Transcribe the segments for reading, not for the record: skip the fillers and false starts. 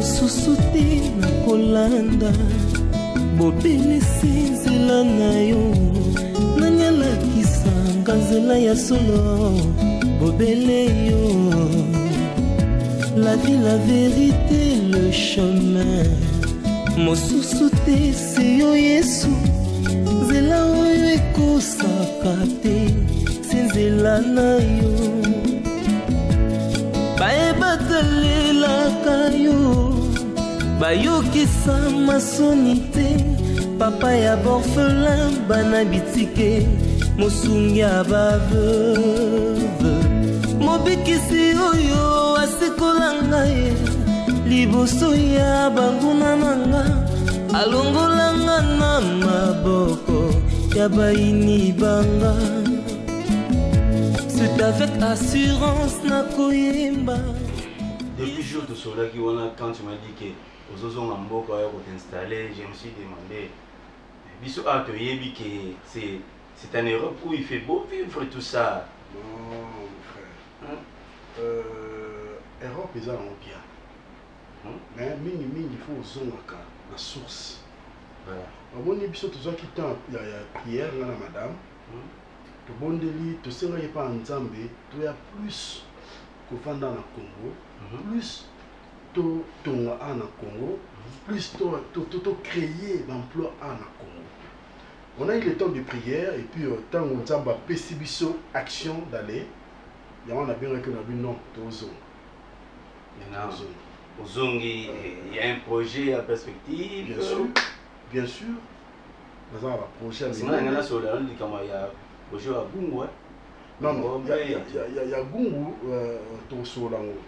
mosusu te na kolanda bobele nzela na yo nanyalakisanga nzela ya solo bobele yo la vie, la vérité, le chemin mosusu te se yo Yesu nzela oyo ekosaka te se nzela na yo bayebatalelaka yo bayokisa masoni te papa ya borphelin bana bitike mosungi ya baveuve mobikisi oyo asekolanga ye liboso ya banguna nanga alongolanga na maboko ya bayini banga. C'est avec assurance na koyemba. Depuis jour de cela qui quand tu m'as dit que aux autres en Mboka pour t'installer, je me suis demandé biso a toyebi que c'est en Europe où il fait beau vivre tout ça. Non mon frère. Europe ils ont bien. Mais mingi faut zonaka la source. Voilà. On dit biso tous qui temps il y a prière là madame. To bondeli to senga yepa nzambe to ya plus ko fanda na Congo plus to tonga na Congo plus to créer l'emploi na Congo. On a eu le temps de prière et puis tant on nzamba pesibiso action d'aller il y a bien que na bi non to zone. Maintenant au zongi il y a un projet à perspective. Bien sûr. Dans un projet sinon il y a sur la ligne comme il y a projet à Gungu hein. Non, il y a Gungu to solango.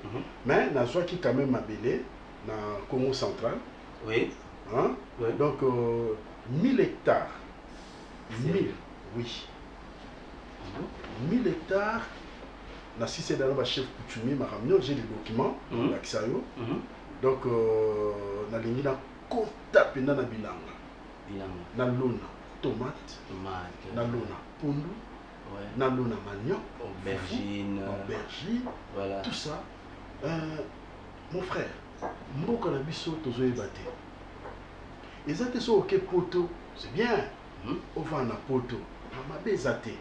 Mais na soit qui quand même abelé na Congo central. Oui. Hein? Oui. Donc 1000 hectares. 1000 oui. 1000 hectares. Na si c'est dans le chef coutumier maramio j'ai des documents là qui ça yo. Donc na lingi na kota pena na bilanga. Na lona tomate, na lona pondu, na lona manioc, aubergine, voilà. Tout ça. Mon frère, mboka na biso tozoye baté. Ezate so ok poto, c'est bien. On va na poto, mama bezate.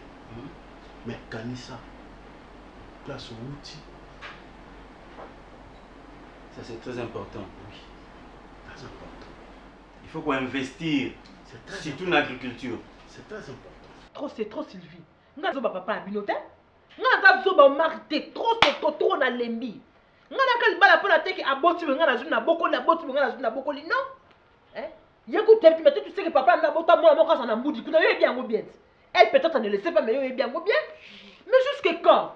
Mais kanisa place au outil. Ça c'est très important. Oui. Très important. Il faut qu'on investisse surtout dans l'agriculture. C'est très important. Trop c'est trop Sylvie. Nga zo ba papa abinote. Nga zo ba marté trop c'est trop na lembi. Nga na kali bala pona teki aboti nga na zuna boko na boti nga na zuna boko li non. Hein? Yeko te mais tu sais que papa na bota moi moi ça na mbudi. Kuna yo bien bien. Elle peut-être ne le sait pas mais yo bien bien. Mais jusque quand?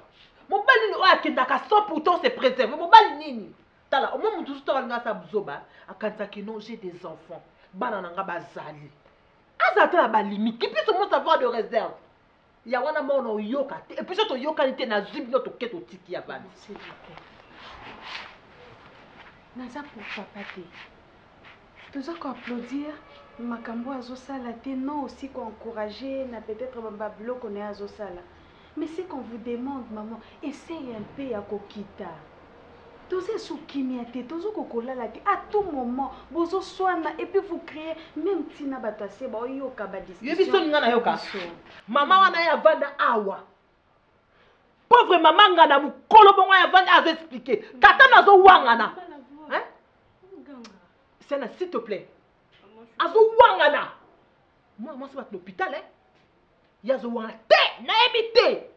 Mon bali o akendaka 100% c'est préservé. Mon bali nini? Tala, au moment où tout ça va sa bzoba, akanta ki non j'ai des enfants. Bana nanga bazali. Azata ba limite, qui puisse au moins avoir de réserve. Ya wana mono yoka. Et puis surtout yoka nite na zib notre keto tiki ya bana. S'il vous plaît. Naza pour papa te. Toujours qu'on applaudir makambo azosala te, non aussi qu'on encourager na peut-être bamba bloc on est azosala. Mais c'est qu'on vous demande maman, essayez un peu à kokita. Tous sous kimiate, tous kokolala à tout moment, bozo soana et puis vous créez même tina batase ba yoka ba discussion. Yebiso ngana yoka. Mama wana ya vanda awa. Pauvre maman ngana mukolo bongo ya vanda az expliquer. Tata nazo wangana. Hein? Sena s'il te plaît. Azo wangana. Moi c'est pas l'hôpital hein. Yazo wangana te na ebite.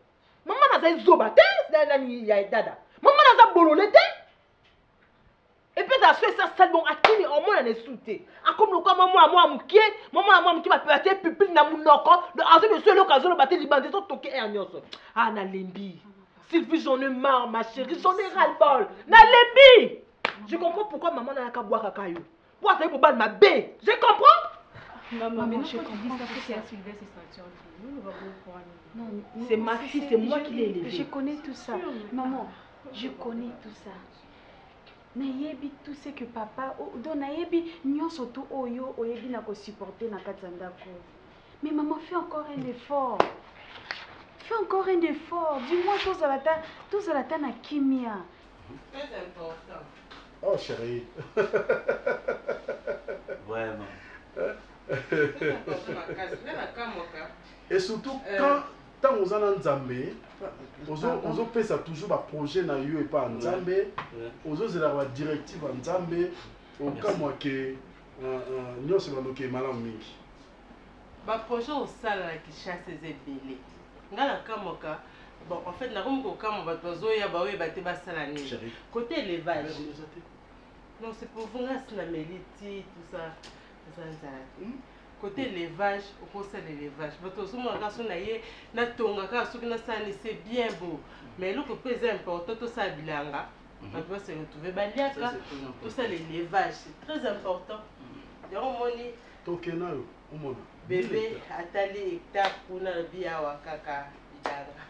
Maman naza zoba te na ni ya dada. Maman naza bolole te. Et puis ça fait ça bon à qui au moins on est souté. A comme le quoi moi mukie, moi mukie va péter pupille na munoko, de azo de seul occasion le battre libandé to toquer et agnoso. Ah na lembi. Sylvie j'en ai marre ma chérie, j'en ai ras le bol. Na lembi. Je comprends pourquoi maman n'a qu'à boire cacaillou. Pourquoi ça pour balle ma baie. Je comprends? Maman, je comprends ça c'est à Sylvie c'est ça. Nous va non, c'est ma fille, c'est moi qui l'ai élevée. Je connais tout ça. Maman, je connais tout ça. Nayebi tout ce que papa do nayebi nyonso tout oyo oyebi na ko supporter na katanda ko. Mais maman fais encore un effort. Fais encore un effort. Dis-moi tous à la ta na kimia. Très important. Oh chérie. Vraiment. Et surtout quand vous en Nzambe, vous pesa toujours un projet na yo et pas Nzambe, vous avez la directive Nzambe, au cas moi que nous sommes dans le malam mingi. Ba projet au sala qui chasse les belé. Ngala kamoka. Bon, en fait, na rumko kamo ba tozo ya ba we ba te ba sala ni. Côté élevage. Non, c'est pour vous là la méliti tout ça. Côté élevage, au conseil de l'élevage. Ba tozo mo ka so na ye na tonga ka so na sani c'est bien beau. Mais le que plus important tout ça bilanga. On doit se retrouver baliaka. Tout ça l'élevage, c'est très important. Donc moni Tokenayo, umona. Bébé atali hectare pour na bia wakaka bidanga.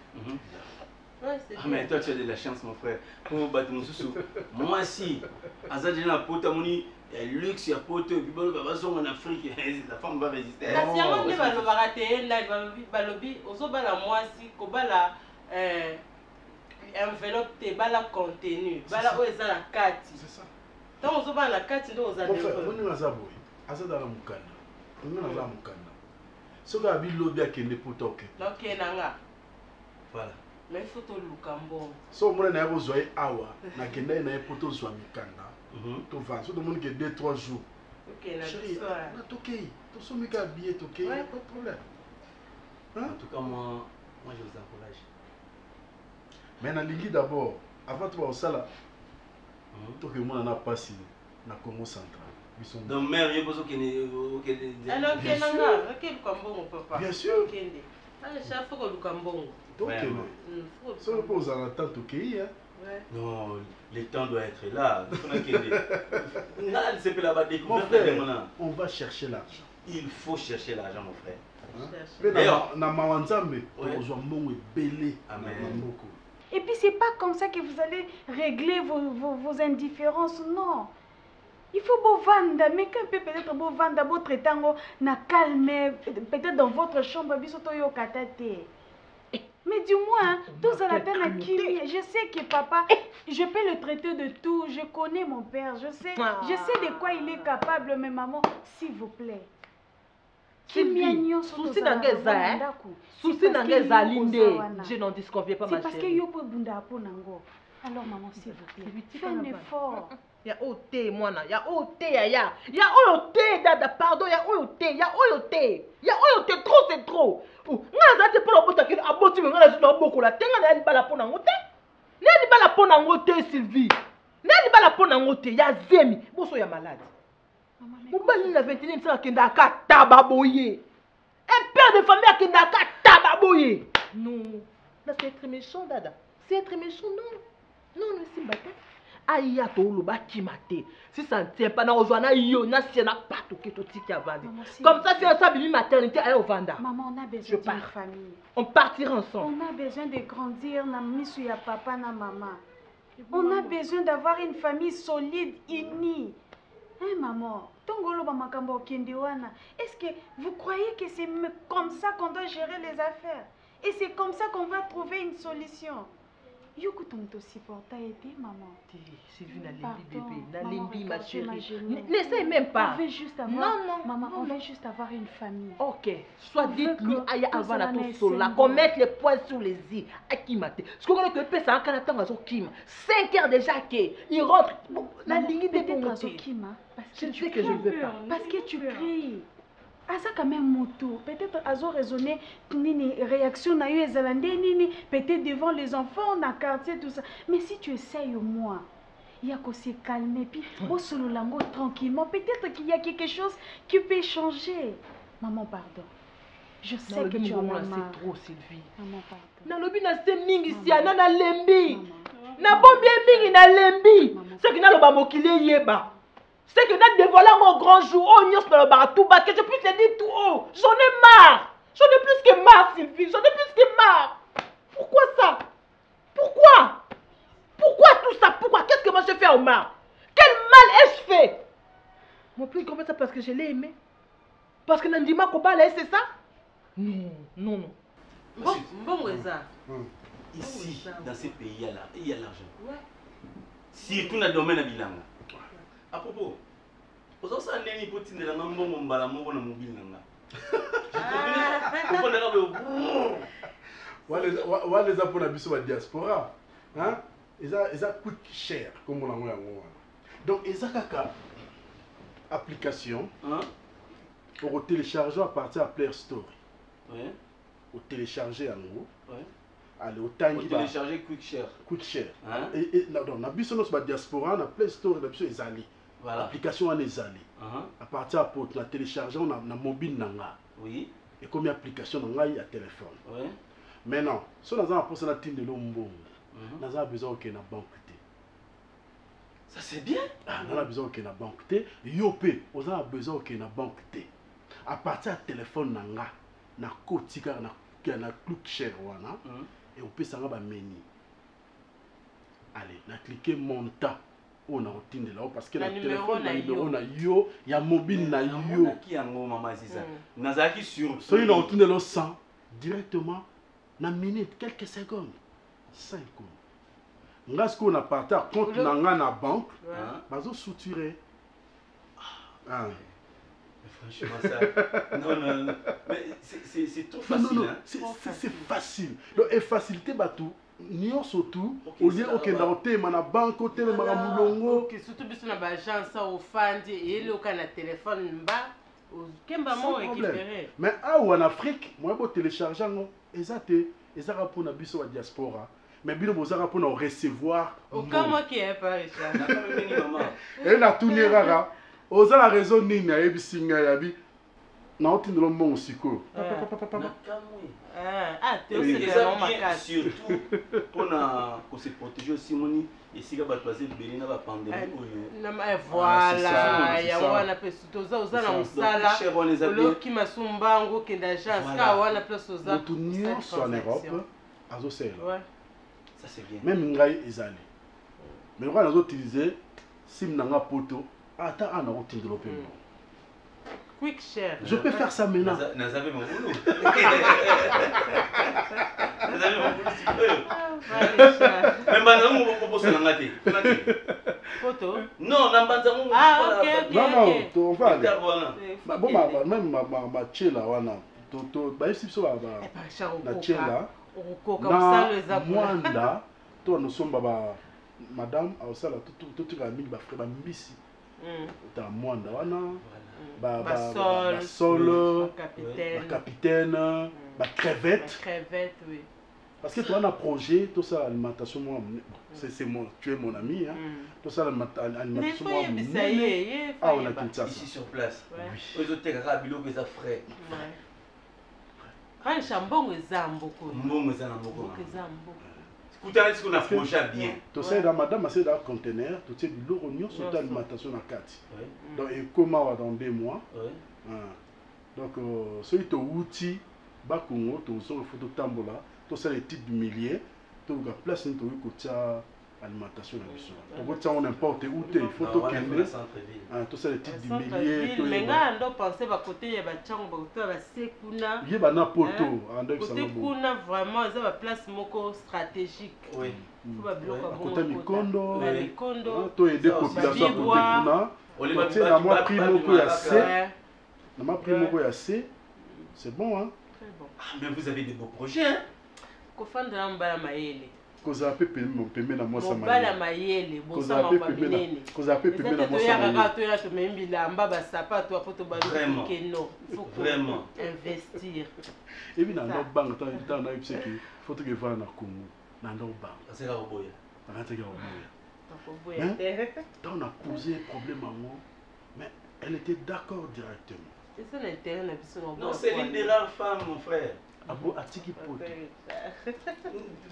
Ouais, c'est bien. Mais toi tu as de la chance mon frère. Pour battre mon sous. Moi si azadi na pota moni luxe ya poto puis bon baba son en Afrique, la femme va résister. La science ne va pas rater là balobi ozo bala moi si ko bala enveloppe te bala contenu bala o eza la carte. C'est ça. Donc ozo bala la carte ndo oza Mon frère, on est dans boy. Azada la mukanda. On est dans la mukanda. Ce gars bi lobi akende poto ok. Donc nanga. Voilà. Mais il faut to lukambo. So mona na yabo zoe awa na kenda na poto zwa mikanda. To va so de monde que 2-3 jours. OK, la Chérie, histoire. na toké. To so mika billet toké, pas de problème. Hein? En tout cas moi je vous encourage. Mais na lingi d'abord, avant de voir ça là, to que moi na passé na Congo central. Donc mère, il y a besoin Alors que nanga, OK lukambo mon papa. Bien sûr. Kende. Ah, chaque fois que lukambo. Donc ça ne pose à l'attente au pays hein. Non, le temps doit être là. Mon frère, on va chercher l'argent. Il faut chercher l'argent, mon frère. D'ailleurs, et puis c'est pas comme ça que vous allez régler vos indifférences, non. Il faut beau vendre, mais quand peut-être beau vendre, beau traiter na calme, peut-être dans votre chambre, mais du moins, tout ça la peine à qui. Je sais que papa, je peux le traiter de tout. Je connais mon père, je sais de quoi il est capable, mais maman, s'il vous plaît. Sylvie, souci n'engage souci n'engage Linde. Je n'en disconviens pas ma chérie. C'est parce que yo peut bunda po nango. Alors maman, s'il vous plaît, fais un effort. Ya ote mwana, ya ote ya oyote dada, pardon, ya oyote trop c'est trop. Nga za te pour bota ke aboti nga na zuna boko la tenga na ni bala pona ngote. Ni bala pona ngote Sylvie. Ni bala pona ngote ya zemi, boso ya malade. Mobali na 21 ans kenda ka tababoye. Un père de famille kenda ka tababoye. Non, là c'est être méchant dada. C'est être méchant non. Non, c'est bata. Aïe, à tout le bas qui m'a dit. Si ça ne tient pas, na ozwana yo, na si na pas tout qui tout qui a vendu. Comme ça, si on s'habille maternité, allez au Vanda. Maman, on a besoin d'une famille. On partira ensemble. On a besoin de grandir, na misu ya papa na maman. On a besoin d'avoir une famille solide, unie. Hein, maman? Tongolo ba makambo kende wana. Est-ce que vous croyez que c'est comme ça qu'on doit gérer les affaires? Et c'est comme ça qu'on va trouver une solution? Yoko te supporta aider maman. Sylvie n'a limbi bébé, n'a limbi ma chérie. N'essaye même pas. On veut juste avoir, maman, on veut juste avoir une famille. Ok, soit dites-lui aïe avant la tour sur là, qu'on mette les points sur les i. À qui m'a dit. Ce qu'on a que peut ça en Canada à son kim. 5 heures déjà qu'il rentre. La ligne des peut-être à Kima. Je sais que je ne veux pas. Parce que tu cries. À ça quand même moto, peut-être azo raisonner nini réaction na yo ezalande nini peut-être devant les enfants dans le quartier tout ça, mais si tu essayes au moins il y a qu'on se calmer puis au solo lango tranquillement, peut-être qu'il y a quelque chose qui peut changer. Maman pardon, je sais que tu en as marre. C'est trop Sylvie. Maman pardon. Na lobi na se mingi si ana na lembi na bombi mingi na lembi ce qui na loba mokile yeba. C'est que nous dévoilons au grand jour, oh, nous sommes là tout bas, que je puisse le dire tout haut. J'en ai marre. J'en ai plus que marre, Sylvie. J'en ai plus que marre. Pourquoi ça? Pourquoi? Pourquoi tout ça? Pourquoi? Qu'est-ce que moi j'ai fait à Omar? Quel mal ai-je fait? Mon plus grand ça parce que je l'ai aimé. Parce que Nandima Kobala, c'est ça? Non, non, non. Bon, ici, dans ces pays-là, il y a l'argent. Surtout dans le domaine de Bilanga. À propos, vous avez un ami pour tenir la main mon balamou dans mobile nanga. Wa les apona biso ba diaspora, hein? Ils a quick share comme on a dit. Donc ils a kaka application pour télécharger à partir de Play Store. Ouais. Au télécharger en gros. Ouais. Allez au tangi télécharger quick share. Quick share. Hein? Et là on a biso nos ba diaspora na Play Store na biso ezali. Voilà. Application en ezali. À partir de pour la télécharger on a mobile nanga. Oui. Et comme application nanga il y a téléphone. Ouais. Maintenant, si on a pour ça la team de l'ombo, on a besoin qu'il y ait une banque. Ça c'est bien. On a besoin qu'il y ait une banque. Yopé, on a besoin qu'il y ait une banque. À partir du téléphone nanga, na kotika na click share wana, et on peut s'en menu. Allez, na cliquer montant. On a routine de là parce que le téléphone na numéro na yo, il y a mobile na yo. Qui en gros maman c'est ça. Nazaki sur. So il a routine de là 100 directement. Na minute, quelques secondes, 5 secondes. Lorsque on a parti à compte dans la banque, bazo soutiré. Franchement ça. Non. Mais c'est trop facile. Non, c'est facile. Donc et facilité batou. Nion surtout au lieu aucun dans la banque, au télé maramulongo. Ok, surtout bis na ba agence au fandi et le kana téléphone mba. Kemba mo récupérer. Mais en Afrique, moi je télécharger exacté ezaka pour na biso wa diaspora mais bino bozaka pour na recevoir aucun moi qui est pas Richard et na tourner rara oza la raison nini ya ebisinga ya bi na otindelo mbongo siko surtout pour se protéger aussi moni ici ka bato baze beli na ba pandémie oyo voilà ya wana pe toza ozana musala loki masumbango kenda agence ka wana place oza tout nyonso en Europe azosela ça c'est bien même ngai ezali mais quand on utiliser sim nanga poto ata ana otindelo pe quick share. Je peux faire ça maintenant. Nazave mon boulot. Même banza mo proposer na ngati. Photo? Non, na banza mo. Ah OK. Non, to va. Bon même ma chela wana. To ba isi so ba. Na chela. Na mwanda to no somba ba madame ausala tout ka mingi ba frère ba mbisi. Ta mwanda wana. Basol, capitaine, crevette. Crevette, oui. Parce que toi, on a un projet, tout ça, l'alimentation, c'est mon, tu es mon ami, hein. Tout ça, l'alimentation, on a tout ça. Ici sur place. Oui. Aux hôtels, rabilo, les frais. Ouais. Chambon, les amboko. Écoutez, est-ce qu'on a projet bien? Tout ça, dans madame, c'est dans le conteneur, tout ça, de l'oignon, sur l'alimentation à 4. Donc, et comment dans 2 mois. Donc, celui qui est outil, Bakongo, tout ça, il faut tout tambola, tout ça, les titres du millier, tout le place, tout le côté alimentation. Donc, ça, on importe où il faut tout qu'il tout ça, les titres du millier. Mais on doit penser à côté, il y a des gens qui ont sekuna. Il y a des poto. Côté kuna, vraiment, il y a des places stratégiques. Oui. À côté de Mikondo, tu aider la population à côté de Kuna. Moi, primo que y a C. C'est bon, hein? Très bon. Mais vous avez des beaux projets, hein? Kofan de l'ambala maele. Koza pe peme na mwasa mobala mayele bosa mamba binene koza pe peme na mwasa mayele to ya to membi lamba ba sapato apoto ba vraiment vraiment investir et bien na banque ta na ipseki faut que va na Congo na ndo banque c'est la boya arrêtez la boya on a posé problème à moi mais elle était d'accord directement et ça l'intérêt na biso non c'est l'une des rares femmes mon frère. Abo atiki poto.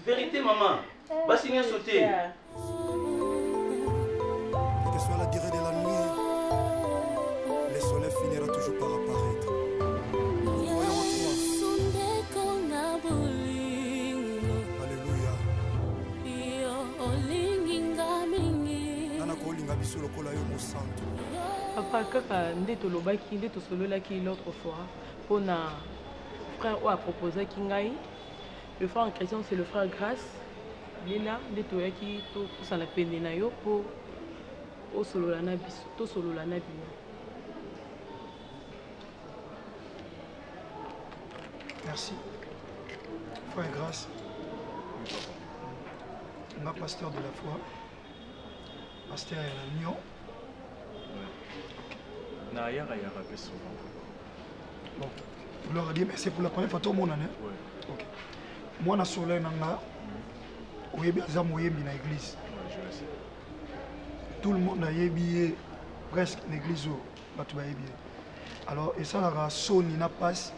Vérité maman. Basi bien sauter. Que soit la durée de la nuit, le soleil finira toujours par apparaître. Alléluia. Nana kolinga biso lokola yo mosantu. Papa kaka nde tolobaki nde tosololaki l'autre fois pona frère a proposé Kingai. Le frère en question c'est le frère Grâce. Il est là, il est qui tout ça la peine na yo pour au solo la nabis, to solo la nabi. Merci. Foi et grâce. On a pasteur de la foi. Pasteur et l'agneau. Naya Rayara souvent. Bon, vous leur dites, mais c'est pour la première fois tout le monde, hein? Oui. Ok. Moi, na soleil nanga, oyebi azam oyebi na église. Je le sais. Tout le monde a yebi presque l'église où batu ba yebi. Alors et ça la soni na passe.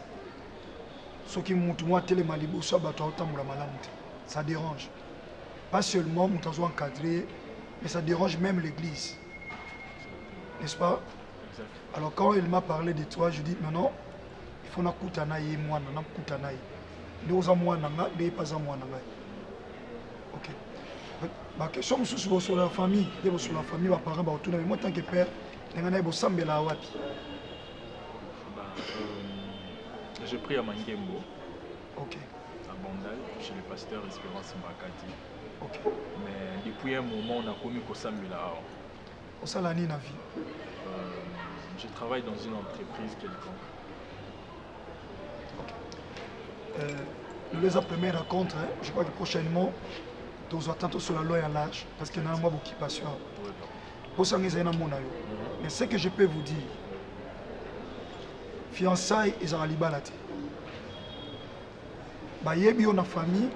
Ce qui monte moi télé malibu soit batu autambola malamu. Ça dérange. Pas seulement mon tazo encadré, mais ça dérange même l'église. N'est-ce pas? Exact. Alors quand il m'a parlé de toi, je dis non, il faut na kutana ye moi na kutana ye. Nous avons moi nanga, mais pas à moi nanga. Ok. Ma question sur la famille, sur la famille, mes parents, mais moi tant que père, je prie à Mangembo. Ok. À Bandal, chez le pasteur Espérance Mbakati. Ok. Mais depuis un moment, on a commis Kosambela. Au salani na vie. Je travaille dans une entreprise quelconque. Nous les première rencontre, hein, je crois que prochainement, nous attendons sur la loi à l'âge, parce qu'il y a un mois d'occupation. Pour ça, nous avons un mais ce que je peux vous dire, fiançailles, ils ont un libalate. Il y a une famille,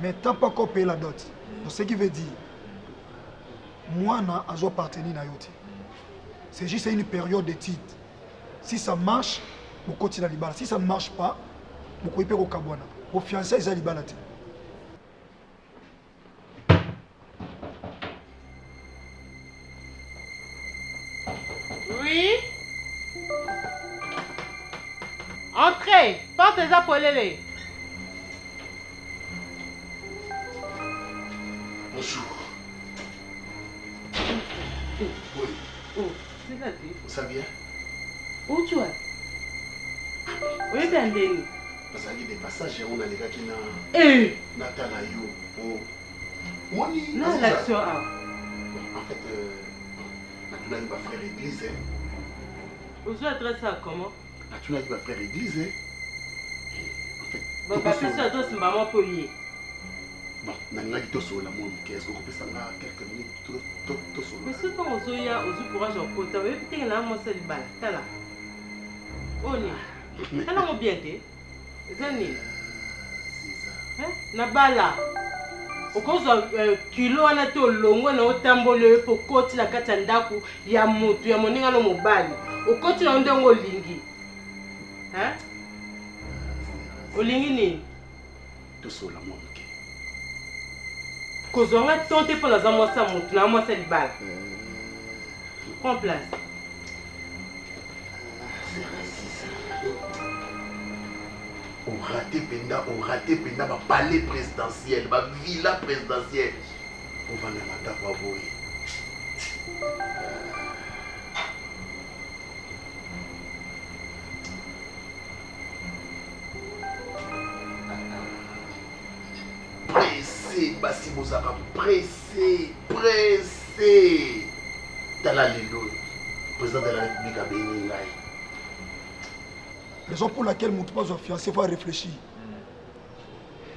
mais tant pas qu'on paye la dot. Donc, ce qui veut dire, moi, je dois partenir à Yoti. C'est juste une période d'étude. Si ça marche, vous continuez à libalate. Si ça ne marche pas, vous pouvez au Kabwana. Vos fiançailles, ils ont libalate. Oui. Entrez, portez à Polélé. Bonjour. Oui. Oh, c'est là, Ça vient? où tu es? Oui, t'es ndeni. Parce qu'il y a des passages où on a les gars qui n'ont Eh! Nathan Ayo. On y Non, l'action A. En fait, Nathan va faire église. Vous adressez ça comment? Nathan va faire église. En fait, bon, parce que ça adresse maman pour y. Bon, Nanga dit tout la monde. Est-ce qu'on peut s'en avoir quelques minutes? Tout solo. Mais c'est quand on zoya, on joue courage en côté. Vous voyez, peut-être là, moi, c'est le bal. T'as là. On y. T'as là, mon bien, t'es. Zani. C'est ça. Na bala. Okozo kilo wana te olongo na otambole po koti na kati ya ndako ya mutu ya moninga no mobali. Okoti na ndongo lingi. Hein? Olingi nini? Tout solo la monde. Kozonga tonte po na za mwasa mutu na mwasa libala. Prends place. On raté ma palais présidentiel, ma villa présidentielle. On va dans la table à boire. Pressé, Bassi Mozara, pressé. Dans la Lilo, président de la République à Bénin. Raison pour laquelle mon trois fiancé va réfléchir.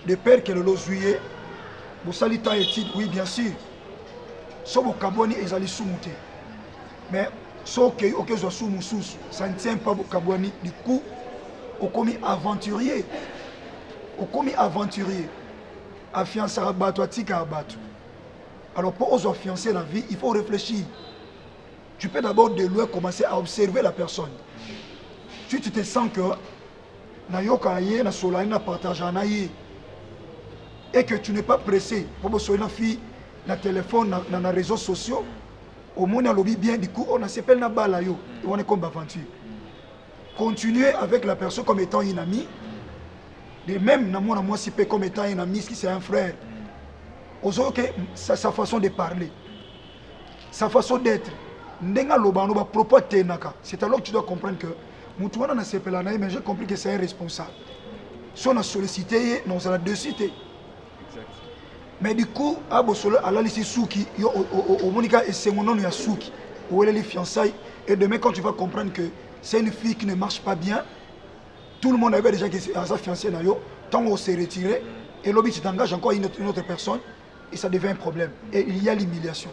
De père que le lot juillet, vous salita étude, oui bien sûr. Sauf au Kabouani, ils allaient sous-monter. Mais sauf que ça ne tient pas au Kabouani. Du coup, au commis aventurier. Au commis aventurier. À fiancer à battre, à tika à battre. Alors pour aux fiancer la vie, il faut réfléchir. Tu peux d'abord de loin commencer à observer la personne. Si tu te sens que et que tu n'es pas pressé pour que la fille na téléphone dans les réseaux sociaux, au moins on lobby bien, du coup on s'appelle na balayo et on est comme aventure. Continuer avec la personne comme étant une amie, de même moi si peu comme étant un ami, si c'est un frère. Sa façon de parler, sa façon d'être, c'est alors que tu dois comprendre que mais j'ai compris que c'est un responsable. Si on a sollicité, non, c'est la deux cité. Mais du coup, à Bosolo, à la liste Souki, au Monica et c'est mon nom, il y a Souki. Où elle est les fiançailles. Et demain, quand tu vas comprendre que c'est une fille qui ne marche pas bien, tout le monde avait déjà sa fiancée, tant on s'est retiré, et l'objet t'engage encore une autre personne, et ça devient un problème. Et il y a l'humiliation.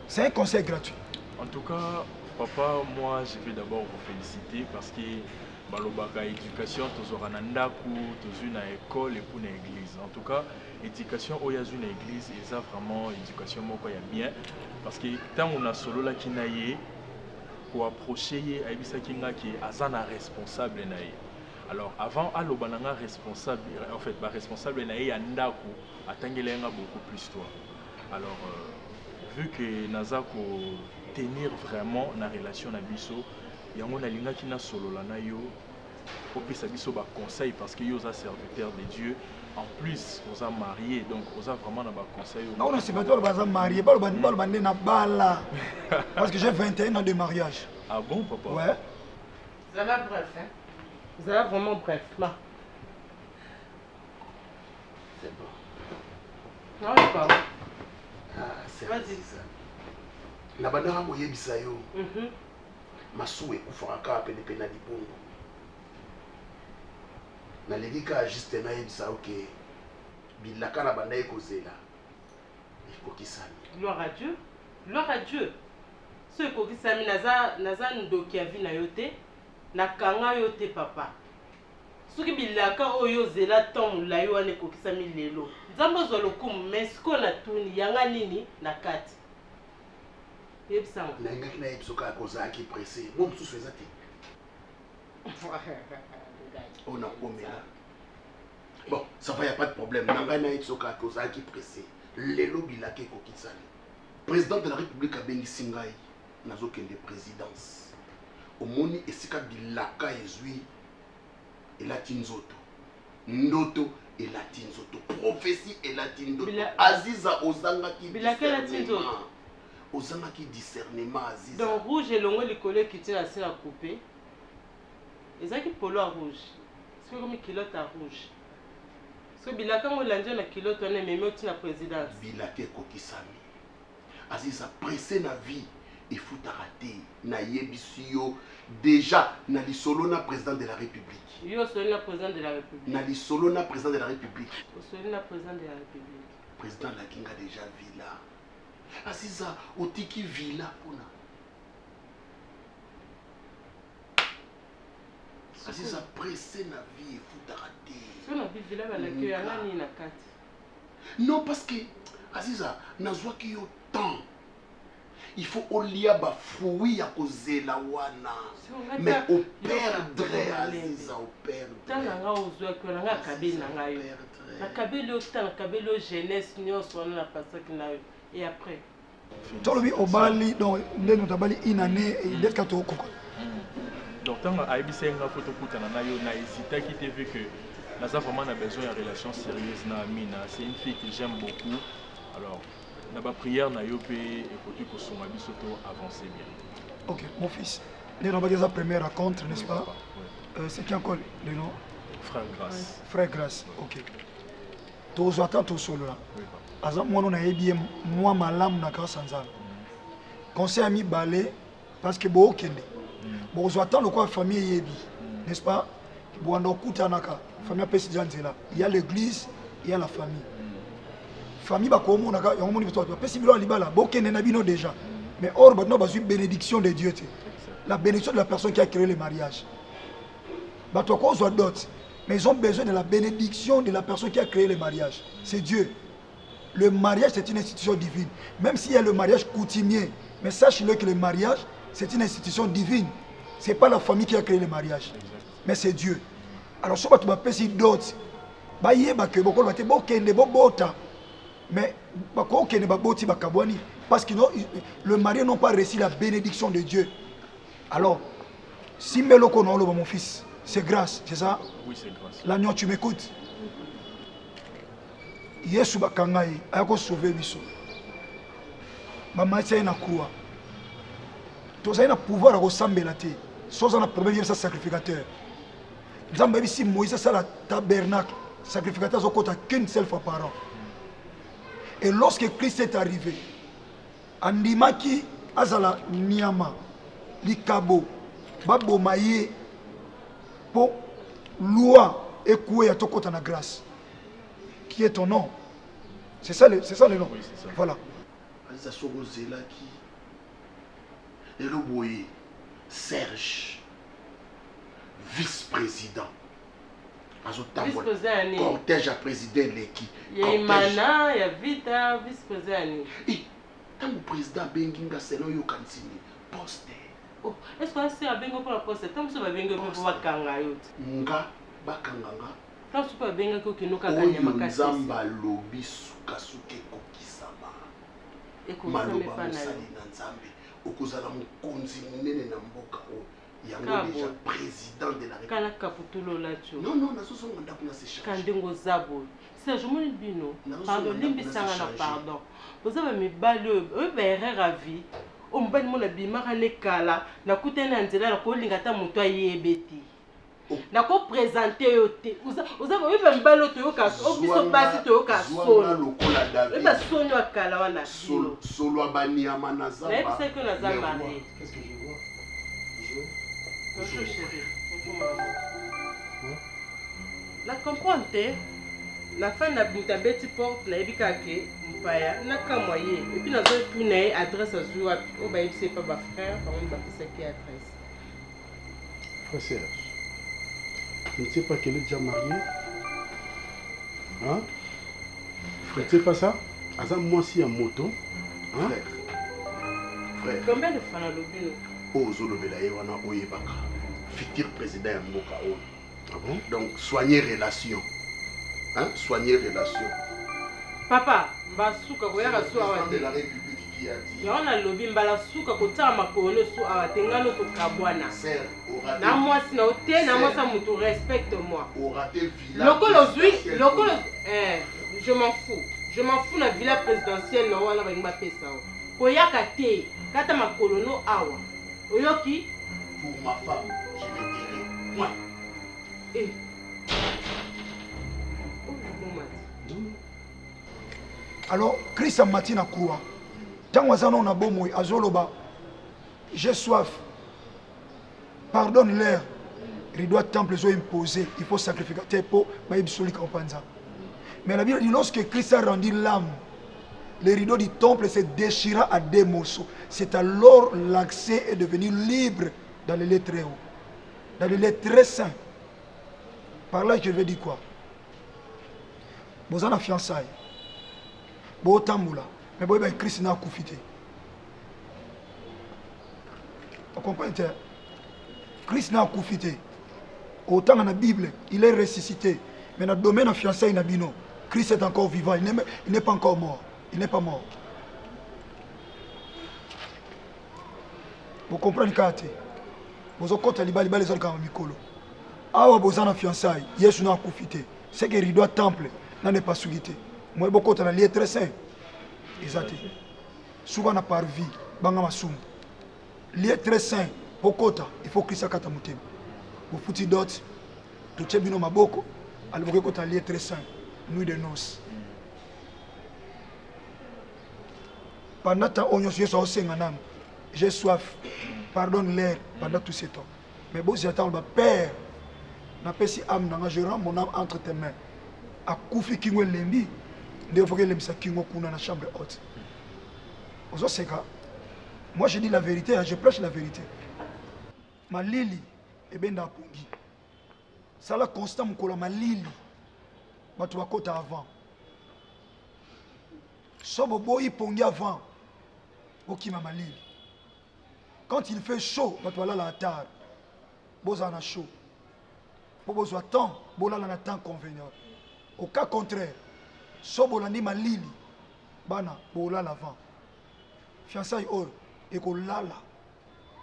C'est un conseil gratuit. En tout cas, papa, moi, je vais d'abord vous féliciter parce que balobaka éducation, tu auras un ndaku, tu une école et pour une église. En tout cas, éducation, il y a une église, et ça vraiment, éducation, moi, il y a bien. Parce que tant on a solo là qui naïe, pour approcher, Aïbisa Kinga qui est azana responsable naïe. Alors, avant, Alobananga responsable, en fait, responsable naïe, Andaku, Atangelenga beaucoup plus toi. Alors, vu que Nazako tenir vraiment la relation na biso, yango na linga ki na solo la na yo, opesa biso ba conseil parce que yo za serviteur de Dieu. En plus, on a marié, donc on a vraiment un conseil. Non, non, c'est pas toi qui marié, pas le na bala. Parce que j'ai 21 ans de mariage. Ah bon, papa? Ouais. Vous allez bref, hein? Vous allez vraiment bref, là. C'est bon. Non, je parle. Ah, c'est ça. La bandara moye bisayo. Masoué ou faraka pene pena di bongo. Na legi ka juste na yebisa OK. Bilaka na banda ekozela. Ekokisami. Gloire à Dieu. Gloire à Dieu. Ce ekokisami naza ndoki avi na yote, nakanga yote papa. Soki bilaka oyo zela ton la yo ane ekokisami lelo. Nzambo zolokumu mesko na tuni yanga nini na kati. Yebisa ngo. Na ngaki na yebso ka kozaki pressé. Mo msusu ezati. On a commémoré. Bon, ça va, il n'y a pas de problème. Nangana Itsoka Kozaki pressé. Lelo Bilake Kokitsali. Président de la République a béni Singai. Nazoken de présidence. Au moni Esika Bilaka Ezui. Et Latinzoto. Ndoto et Latinzoto. Prophétie et Latinzoto. Aziza Ozanga qui discernement. Ozanga qui discernement Aziza. Dans rouge et longo l'école qui tient assez à couper. Et ça qui polo à rouge. C'est comme une kilote à rouge. Parce que Bilaka on l'a dit na kilote on est même au la présidence. Bilaka Kokisami. Aziza pressé na vie et fout à rater. Na yebisio déjà na li solo na président de la République. Yo solo na président de la République. Na li solo na président de la République. Solo na président de la République. Président la Kinga déjà villa. Aziza otiki villa pona. Aziza pressé na vie et fout à rater. Non, parce que Aziza, nazwa ki yo temps. Il faut au lia ba fruit à cause la wana. Mais au perdre Aziza, au perdre. Tanga ozwa ko nga kabeli nga yo. Na kabeli o tanga kabeli o jeunesse nyonso na passer na yo. Et après. Tolobi obali donc ndeno tabali inane et d'être kato koko. Donc tant à Ibisenga photo kutana na yo na hésita qui vu que Naza vraiment a besoin d'une relation sérieuse na Amina. C'est une fille que j'aime beaucoup. Alors, na ba prière na yopé et côté ko songa bisoto avancer bien. OK, mon fils. Nous avons la première rencontre, n'est-ce pas? C'est qui encore le nom? Frère Grâce. Frère Grâce. OK. Tu attends tout solo là. Azam moi on a bien moi malam na grâce ensemble. Conseil ami balé parce que bo kende. Bon attend le quoi famille yebi, n'est-ce pas? Bon on kutanaka. Famille là. Il y a l'église, il y a la famille. Famille ba komo naka ya omoni biso pesi bilo libala bokene na bino déjà. Mais or ba no ba une bénédiction de Dieu. La bénédiction de la personne qui a créé le mariage. Ba to ko zo dot. Mais ils ont besoin de la bénédiction de la personne qui a créé le mariage. C'est Dieu. Le mariage c'est une institution divine. Même s'il y a le mariage coutumier, mais sache-le que le mariage c'est une institution divine. C'est pas la famille qui a créé le mariage. Mais c'est Dieu. Alors, si tu vas passer d'autres, mais parce que le marié n'a pas reçu la bénédiction de Dieu. Alors, si mon fils, c'est grâce, c'est ça? Oui, c'est grâce. L'agneau, tu m'écoutes? Yesu bakangai, ayako sauver biso. Maman, c'est une croix. Tu as un pouvoir à ressembler la terre. Sans un problème, c'est sacrificateur. Nous avons ici Moïse, c'est le tabernacle. Sacrificateur, ils ont qu'une seule fois par an. Et lorsque Christ est arrivé, andimaki azala niama, likabo, babomaye, po loi et koué à tokota na grâce. Qui est ton nom? C'est ça le nom. Oui, c'est ça. Voilà. Aza soko zelaki. Et le boye Serge, vice-président. Vice-président. Cortège à président Leki. Il y a Imana, il y a Vita, vice-président. Et tant que le président Benginga selon yo kansini poste. Oh, est-ce que c'est à Bengo pour la poste? Tant que c'est à Bengo pour la kanga yot. Nga bakanganga. Tant que c'est à Bengo pour qu'il nous kaganye makasi. Zamba lobi sukasuke kokisama. Maloba musali na nzambe. Okozala mukonzi munene na mboka o. Yango déjà président de la République. Kana kaputulo la tu. Non non, na soso nganda kuna se charge. Kandengo zabo. C'est je me bino. Pardon, limbi sanga na pardon. Vous avez mis baleux, eux verrez ravi. On va nous la bimara ne kala. Na kutena nzela la ko lingata muto yebeti. Na ko présenter yote. Vous avez eu un balo to yoka. O biso basi to yoka solo. Lokola David. Eba sonyo akala wana. Solo abani amana zamba. Mais c'est que la zamba. Qu'est-ce que je vois? Bonjour chérie. La comprendre. La fin na beti porte na ebikake mpaya na kamoye et puis na zo tuna adresse azua o ba yebise pas ba frère par exemple ba pesa qui adresse. Frère Serge. Tu ne sais pas qu'elle est déjà mariée? Hein? Frère, tu sais pas ça? Aza moi si en moto. Hein? Frère. Combien de fois na lobino? Oh zolobela wana oyebaka. Futur président ya mboka o. Ah bon? Donc soigner relation. Hein? Soigner relation. Papa, basuka koyaka so awate. De la République qui a dit. Ya wana lobi mbala suka kotama makolo so awate ngano to kabwana. Serge, aura na moi si na ote na moi ça mutu respecte moi. Aura des villas. Lokolo je m'en fous. Je m'en fous na villa présidentielle na wana ba ngba pesa o. Koyaka te kata makolo no awa. Oyoki pour ma femme, je vais tirer. Moi. Eh. Alors, Christ a mati na croix. Tant que na bomoy azoloba, j'ai soif. Pardonne-leur. Rideau temple zo imposé, il faut sacrifier pour maïbsoli kampanza. Mais la Bible dit lorsque Christ a rendu l'âme, le rideau du temple se déchira à deux morceaux. C'est alors l'accès est devenu libre dans les lieux très hauts, dans les lieux très saints. Par là, je veux dire quoi? Vous avez fiançailles. Vous tamboula. Mais vous avez Christ n'a koufité. Vous comprenez? Christ n'a koufité. Autant dans la Bible, il est ressuscité. Mais dans le domaine de fiançailles, Christ est encore vivant. Il n'est pas encore mort. Il n'est pas mort. Vous comprenez? Vous avez les autres mikolo. Awa bozana fiançailles, Yesu n'a koufité. C'est que rideau temple n'est pas sougité. Moi beaucoup dans lieu très saint. Exact. Souvent na par vie, banga masum. Lieu très saint, pokota, il faut Christ akata mutem. Vous fouti d'autres, tout tchebino maboko, alors vous kota lieu très saint, nuit de noces. Pendant ta onyo Yesu au senganam, j'ai soif. Pardonne-leur pendant tout ce temps. Mais bon, j'attends le Père. Na pesi âme na je rends mon âme entre tes mains. A koufi kingo lembi, de voye lemsa kingo kuna na chambre haute. Ozo seka. Moi je dis la vérité, je prêche la vérité. Ma lili ebenda pongi. Sala constant mkola ma lili. Batu bakota avant. Sobo boyi pongi avant. Okima ma lili. Quand il fait chaud, batu ala la tard. Bozana chaud. Pour besoin de temps, bola na temps convenable. Au cas contraire, so bolandi malili, bana bola l'avant. Fiançailles or et ko lala.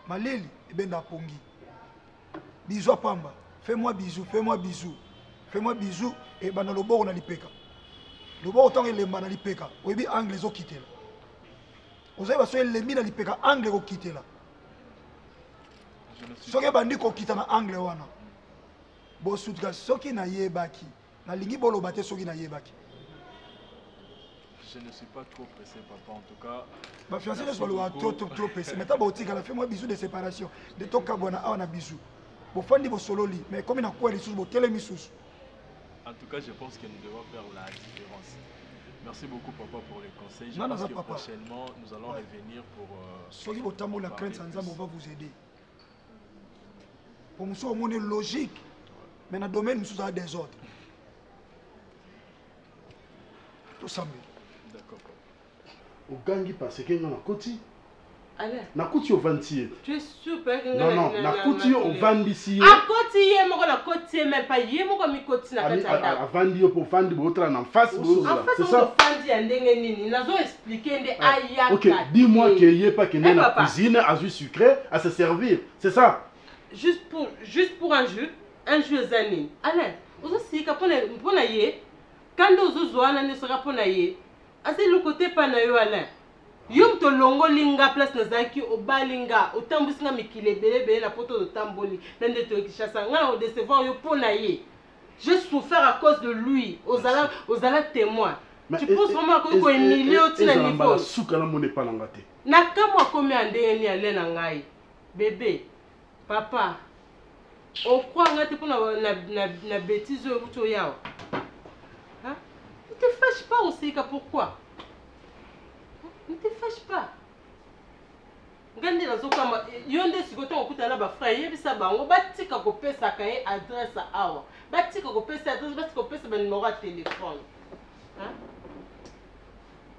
Malili et ben da pongi. Bisou à pamba. Fais-moi bisou, fais-moi bisou. Fais-moi bisou et bana le bord na lipeka. Le bord autant il lemba na lipeka. Oyebi anglais zo quitter là. Vous avez passé lembi na lipeka anglais ko quitter là. Soke bandi ko quitter na anglais wana. Bosutka soki na yebaki na lingi bolo bate soki na yebaki. je ne suis pas trop pressé, papa. En tout cas, ma fiancée ne soit trop pressé. Mais t'as elle a fait moi bisou de séparation. De ton cabana, on a bisou. Bon, fandi bo solo li. Mais comme il a quoi les sous, bon, télé sous. En tout cas, je pense que nous devons faire la différence. Merci beaucoup, papa, pour les conseils. Je Non, pense non, que papa. Prochainement, nous allons revenir pour... Soyez au temps où la crainte sans âme, on va vous aider. Pour nous, au monde est logique. Mais dans le domaine, nous sommes des ordres. Tout ça. D'accord, papa. Au gangi parce que nous avons côté. Allez. Na côté au 20e. Tu es super. Non, na côté au 20e. À côté, moi na côté même pas yé moi mi côté na katanga. À vandi pour vandi botra en face. C'est ça. Vandi andenge nini. Nazo expliquer ndé ayaka. OK, dis-moi que yé pas que na cuisine à jus sucré à se servir. C'est ça. Juste pour un jus zanine. Allez, ozo sika pona yé. Quand ozo zoana ne sera pona yé. Assez le côté pa na yo Alain. Yom to longo linga place na zaki obalinga otambusinga mikile belebele na poto de tamboli nende to kishasa nga o décevoir yo pona ye. J'ai souffert à cause de lui. Ozala témoin. Tu penses vraiment que ko humilier au tina niveau. Suka na mone pa ngate. Na kamwa komi andenge ni ale na ngai. Bébé, papa. O croit ngate pona na bêtise yo to yao. Hein? Ne te fâche pas aussi pourquoi? Ne te fâche pas. Ngandi na zokama yonde sikoto okuta ba frère yebisa bango batika ko pesa kaye adresse awa. Batika ko pesa adresse batika ko pesa ba numéro de téléphone. Hein?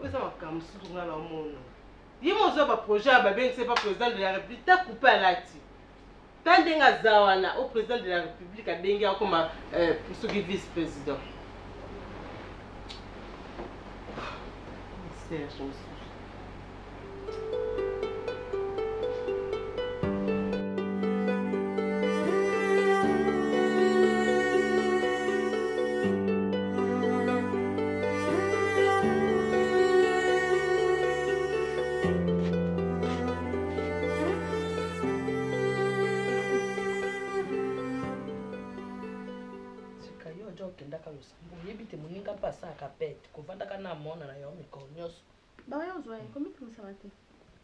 Oza makam sutu ngala mono. Yimo zo ba projet ba ben c'est pas président de la République ta couper à lati. Tandenga zawana au président de la République a benga comme pour ce vice-président. C'est la chose. Yebite muninga pasa akapete kuvanda kana mona na yo mikonyoso bayozo komi kumsamate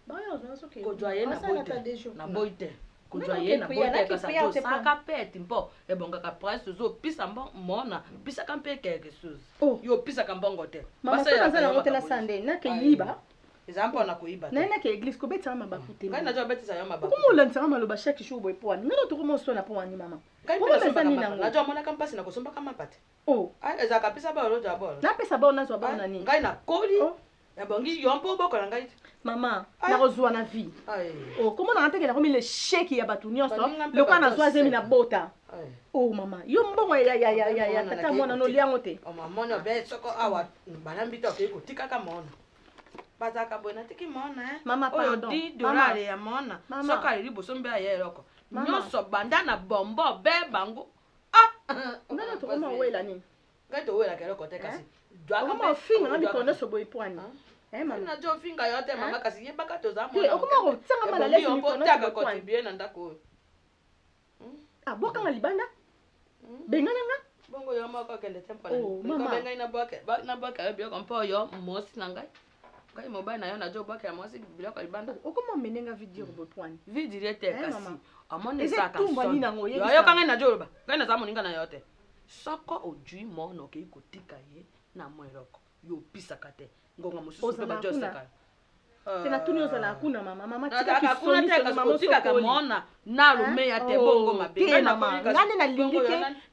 bayozo soke kujwa yena na boite kujwa yena boite kasa to sakapete mpo ebonga ka price zo pisa mona pisa kampe keke suzi yo pisa kambongo te basa ya na ngotela sande na ke yiba example na kuiba na na ke église ko betsa mabakute ngai na jo betisa yo mabakute kumula ntsa maloba chaque jour boy poani ngalo to komo sona po wani mama na jo mona kampasi na kusomba kama pate eza kapisa ba roja bolo na pesa ba onazo ba nani ngai na koli ya bongi yompo boko na ngai mama na rozwa na vie comment na ntekela komi le chèque ya batu nyonso le kwa na zwa zemi na bota mama yo mbongo ya tata mona no liango te mama no be soko awa balambi to ke kutika ka mona bazaka bona tiki mona mama pardon $10 ya mona soko ali bosombe ayeloko nyonso banda na bombo be bango ngana to koma wela ni ngato wela kero kote kasi kama finga ngani kono so boy poani mama na jo finga yote mama kasi yebaka to za mona okoma ko tsanga mala lesi ni kono so boy bien ndako boka nga libanda bengana nga bongo yo mako kende tempo na ko benga ina boka bio kompo yo mosi na ngai ngai mobile na yo na jo boka ya mosi biloko libanda okoma menenga video boy poani video te kasi amone saka so yo kanga na joloba ngai na za moninga na yote soko ojui mono ke ikotika ye na mweroko yo pisaka te ngonga mususu pe bajo saka tena tuni ozala kuna mama tika kisoni te mama tika ka mona na lume ya te bongo mabenga na mama ngane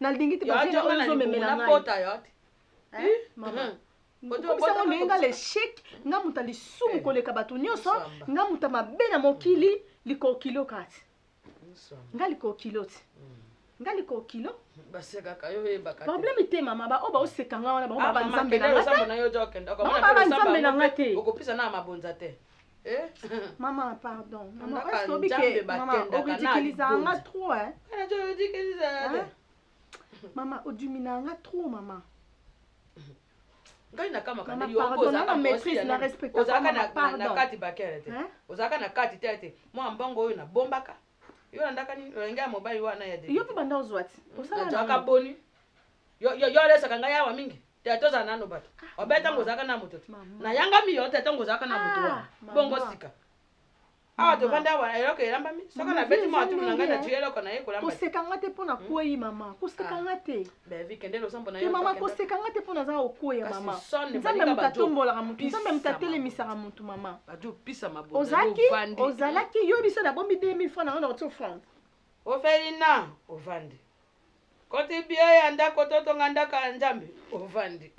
na lingite bazina ozo memela ngai bota yote mama Bojo nenga le chic nga muta li sumu koleka batu nyonso nga muta mabena mokili liko kilo kati nga liko kilo ti nga liko kilo baseka kayo e bakate problème te mama ba oba oseka nga wana ba ba nzambe na ngate na yo jokenda ko ba nzambe na ngate okopisa na mabonza te mama pardon mama est-ce que mama okidikiliza nga trop na jo odikiliza mama odumina nga trop mama ngai na kama kana yo ko za maîtrise na respect na kati bakere te ozaka na kati te mo mbongo oyo na bombaka yo ndaka ni renga mobile wana ya de yo pe banda ozwati osala na boni yo lesa kanga yawa mingi Teto za nano bato. Obeta ngozaka na moto. Na yanga mi yo teto ngozaka na moto. Bongo sika. Ah, to vanda wa eloko elamba mi. Soka na beti mo atulu nanga na tuelo kona ye kolamba. Kosekanga te pona kuyi mama. Kosekanga te. Be vi kende lo sambo na yo. Te mama kosekanga te pona za okuya mama. Nzambe mutatombola ka mutu. Nzambe mutatelemisaka ka mutu mama. Baju pisa mabo. Ozalaki yo biso na bombi 2000 francs na auto francs. Ofelina ovandi. Kote bia ya ndako toto ngandaka Nzambe ovandi.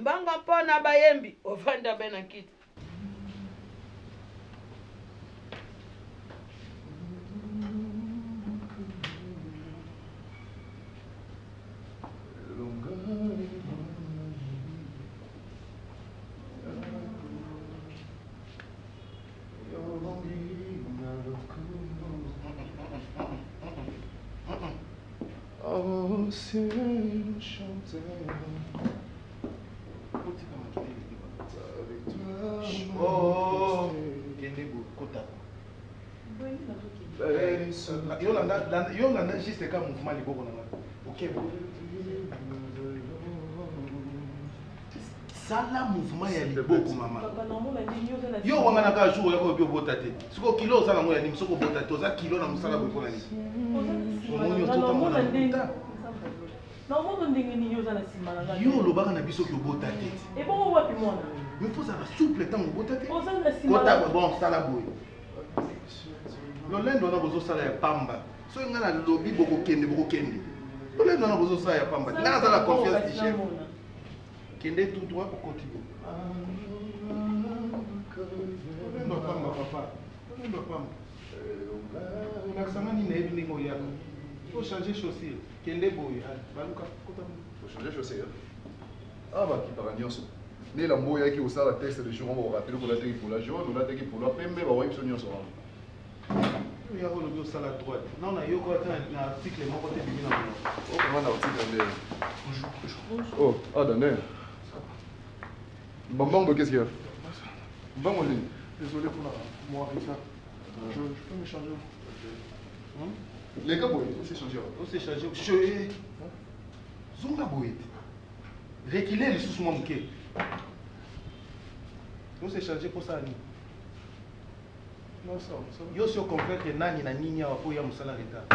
Mbanga mpona bayembi ovanda bena kiti. Oh, yo landa juste ka mouvement liboko na ok sala mouvement ya liboko mama yo wanga na ka jour ya ko bota te siko kilo sala ngo ya ni soko bota te oza kilo na musala bo na ni omoni otota mona yo lobaka na biso ki obota te mais faut ça souple tant obota te kota bon sala boy lolendo na bozo sala ya pamba so nga na lobi bokokende lolendo na bozo sala ya pamba nga za la confiance du chef kende tout droit pour continuer lolendo pamba papa lolendo pamba na sanga ni nebi ningo yaka faut changer chaussure kende boy baluka kota faut changer chaussure ah bah qui para nyonso ne la moya qui osala test de jour on va rappeler pour la teki pour la jaune on la teki pour la pembe ba wapi so nyonso il y a le ça la droite non na yo ko na article moko te bimina oh comment na article oh ah d'accord Bambang, qu'est-ce qu'il y a? Bambang, désolé pour moi avec ça. Je peux me changer. Les gars, on s'est changé. On s'est changé. Je Zonga Boy. Reculer les sous-moi mouké. On s'est changé pour ça. Non, ça. Yo sur convaincre nani na nini à pour ya musala retard.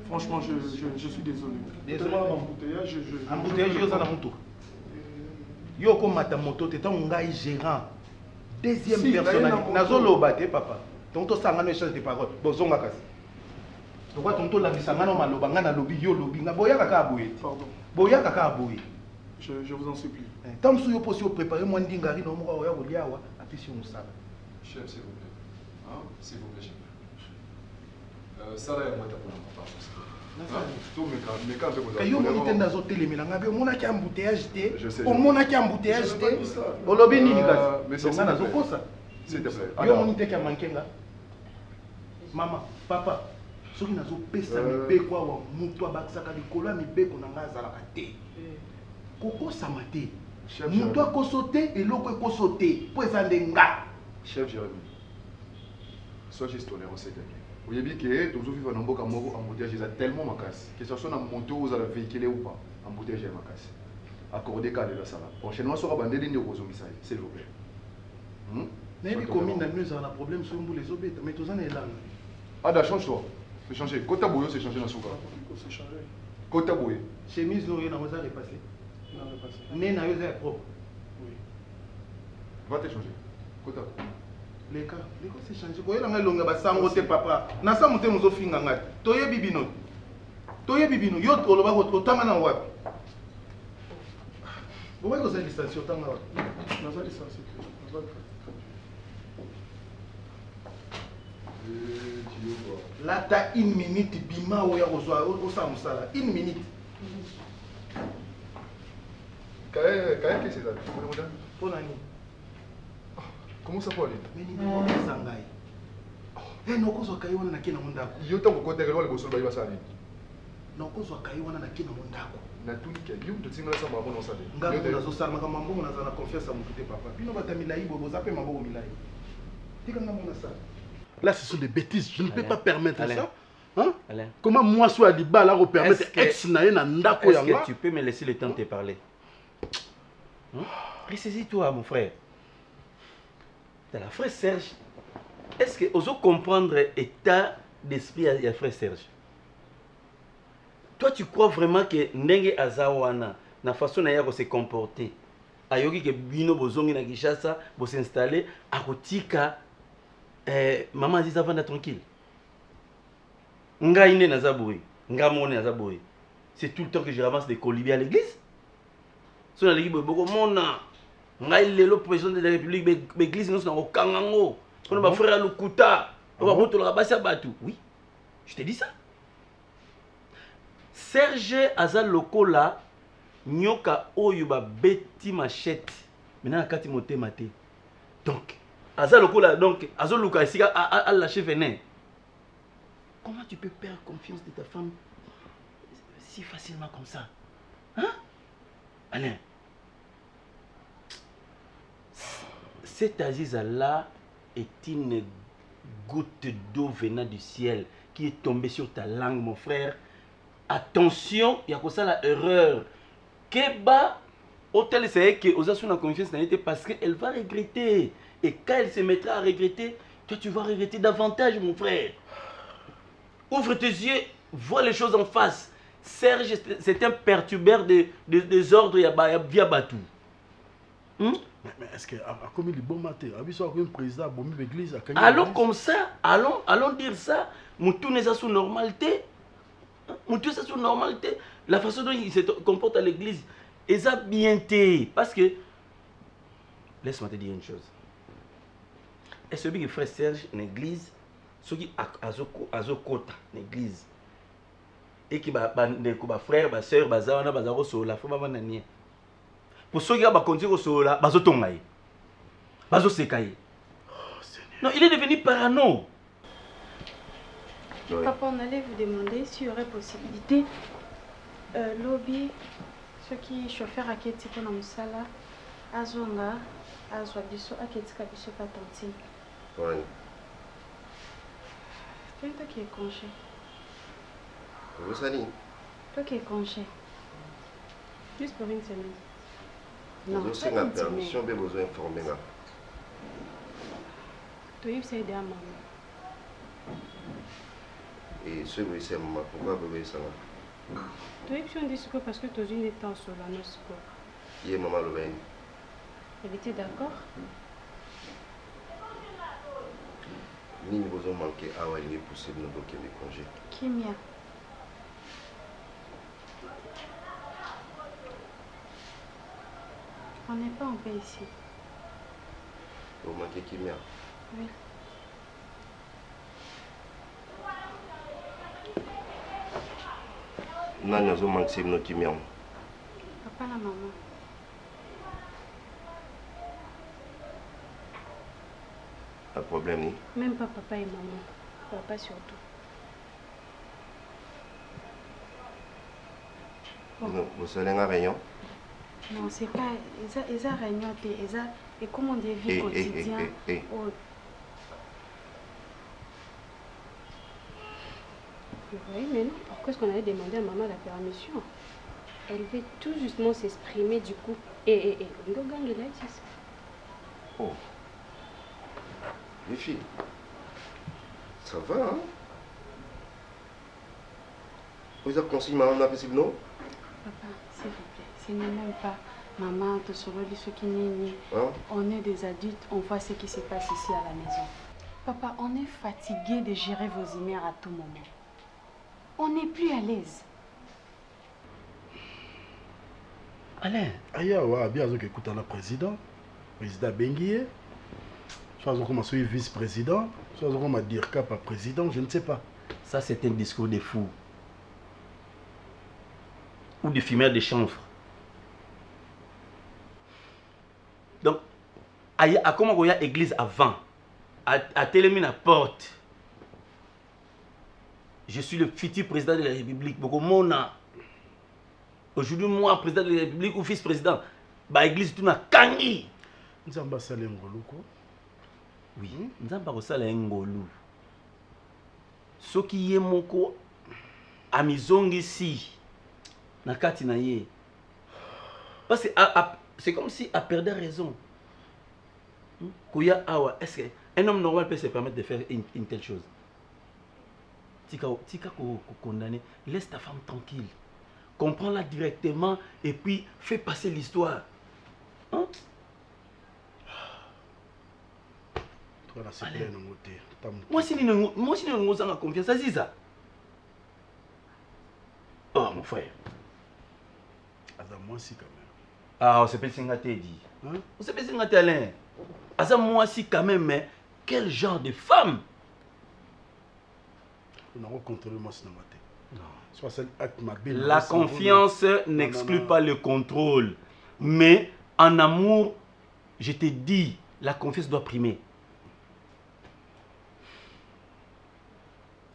Franchement, je suis désolé. Désolé. Embouteillage, embouteillage yo za na moto. Yo ko mata moto te tant ngai gérant. Deuxième personnalité. Nazo lobate papa. Donc to sanga no échange de paroles. Bozonga kasi. Pourquoi tonto la bisanga no maloba ngana lobi yo lobi nga boya kaka boye. Pardon. Boya kaka boye. Je vous en supplie. Tant que vous pouvez préparer moi ndingari no mo ya oliawa apisi musala. Chef s'il vous plaît. Hein? S'il vous plaît, chef. Ça là, moi, t'as pas yo monite nazo telemela ngabe omona ki embouteillage te omona ki embouteillage te olobi nini kasi donc nazo kosa s'il te plaît yo monite ki mankenga mama papa soki nazo pesa mibeko awa mutu abakisaka likolo ya mibeko na ngai azalaka te kokosama te mutu akoso te eloko ekoso te mpo eza nde nga chef Jérémy sois juste tolérant c'est quelqu'un. Vous voyez bien que tous vivent dans un embouteillage tellement macasse que ce soit dans moto ou dans le véhicule ou pas embouteillage est macasse. Accordez qu'à la salle. Prochainement sur la bande de ligne au s'il vous plaît. Mais les communes n'ont mieux un problème sur les obètes mais tous en est là. Ah d'accord change-toi. C'est changé. Côte à bouillon c'est changé dans son cas. C'est changé. Côte à bouillon. Chemise nous rien à vous aller passer. Mais n'a eu propre. Oui. Va te changer. Côte à bouillon. Les cas c'est changé. Koyela nga longa basango te papa. Na sa muté muzo finga ngati. Toye bibino. Toye bibino yo toloba ko tanga na wapi. Boba ko za distance tanga wapi. Na za distance. Là t'as une minute bima oya kozwa o sa musala. Une minute. Kaya qu'est-ce que c'est là? Pour nani? Comment ça peut aller? Mais ni pas sangai. Eh non ko so kai wana na kina mondako. Yo tango ko tegelo le boso ba yibasani. Non ko so kai wana na kina mondako. Na tunike yo to tingala sa mabona osale. Ngako na zo salma kama mbongo na za na confiance à mutu te papa. Bino batamila ibo bozape maboko milai. Tika nga mona ça. Là ce sont des bêtises, je ne peux pas permettre ça. Hein? Alain. Comment moi soit à Dibala pour permettre ex na na ndako yanga? Est-ce que tu peux me laisser le temps de te parler? Ressaisis-toi, mon frère. T'as la frère Serge. Est-ce que vous comprendre l'état d'esprit à frère Serge? Toi, tu crois vraiment que Ndenge Azawana, la façon dont il se comporter, ayoki que bino bozongi na Kinshasa, bo s'installer, à Kotika, maman dit ça va tranquille. Nga ine nazaboui, nga mone nazaboui. C'est tout le temps que je ramasse des colibris à l'église. So na l'église beaucoup mona. Nga il est le président de la République, l'église nous na okangango. On va frère Lukuta, on va moto la basa batu. Oui. Je te dis ça. Serge Azal Lokola nyoka oyo ba beti machette. Maintenant kati moté maté. Donc Azal Lokola donc Azal Luka ici a lâché venin. Comment tu peux perdre confiance de ta femme si facilement comme ça? Hein? Alain, cette Aziza-là est une goutte d'eau venant du ciel qui est tombée sur ta langue, mon frère. Attention, il y a comme ça la erreur. Keba, hôtel, c'est que aux assurances confiance parce qu'elle va regretter. Et quand elle se mettra à regretter, toi tu vas regretter davantage, mon frère. Ouvre tes yeux, vois les choses en face. Serge, c'est un perturbeur des ordres via Batou. Mais est-ce que, comme il est bon matin, un président de l'église, allons comme ça, allons dire ça. Moutou n'est pas sous normalité. Moutou est sous normalité. La façon dont il se comporte à l'église, et ça bien été. Parce que, laisse-moi te dire une chose. Est-ce que frère Serge, l'église, ceux qui azokota l'église et qui ba frère ba sœur bazawana bazaro sola faut ba nani pour ceux qui ba continuer sola bazotonga yi bazo sekayi. Non, il est devenu parano. Papa, on allait vous demander s'il y aurait possibilité lobby ceux qui chauffeur à Keti pour la musala azonga azwa biso aketi ka biso patanti. Ouais. Toi qui es congé. Vous savez? Toi qui es congé. Juste pour une semaine. Non, pas une semaine. Permission, mais besoin d'informer. Toi, c'est aider à maman. Et ce que c'est maman, pourquoi vous voulez ça? Toi, tu as dit ce parce que tu as une temps sur la noce. Hier, maman le bain. Elle était d'accord? Ni nous avons manqué à aller possible de bloquer mes congés. Kimia. On n'est pas en paix ici. Vous manquez Kimia? Oui. Non, nous avons manqué nos Kimia. Papa, la maman. Pas de problème, ni? Même pas papa et maman. Papa surtout. Bon. Vous allez en réunion? Non, c'est pas. Ils ont réunion, et comment on dit vie quotidienne. Oh. Oui, mais non. Pourquoi est-ce qu'on allait demander à maman la permission? Elle veut tout justement s'exprimer du coup. Oh. Les filles, ça va, hein? Vous avez conseillé maman la possible, non? Papa, s'il vous plaît, ce n'est même pas maman, tout ce qui n'est. On est des adultes, on voit ce qui se passe ici à la maison. Papa, on est fatigué de gérer vos emails à tout moment. On n'est plus à l'aise. Alain. Aïe, ouais, bien sûr que écoute le président Benguié. Soit comme vice-président, soit comme dire cap à président, je ne sais pas. Ça, c'est un discours de fou. Ou de fumeur de chanvre. Donc, à comment il y a l'église avant, à télémine à porte. Je suis le futur président de la République. Aujourd'hui, moi, président de la République ou vice-président, l'église tout na kangi. Nous sommes salé ngolu. Oui, nous avons pas ça ngolu. soki ye moko amizongisi na kati na ye. Parce que c'est comme si a perdu raison. Kouya awa, est-ce qu'un homme normal peut se permettre de faire une telle chose? Tika ko condamner, laisse ta femme tranquille. Comprends-la directement et puis fais passer l'histoire. Hein? Moi si nous avons confiance, ça dit ça. Oh mon frère. Moi si quand même. Ah, on s'appelle Singate dit. On s'appelle Singate Alain. Asa moi si quand même, mais quel genre de femme? On a contrôlé moi si la confiance n'exclut pas le contrôle. Mais en amour, je te dis, la confiance doit primer.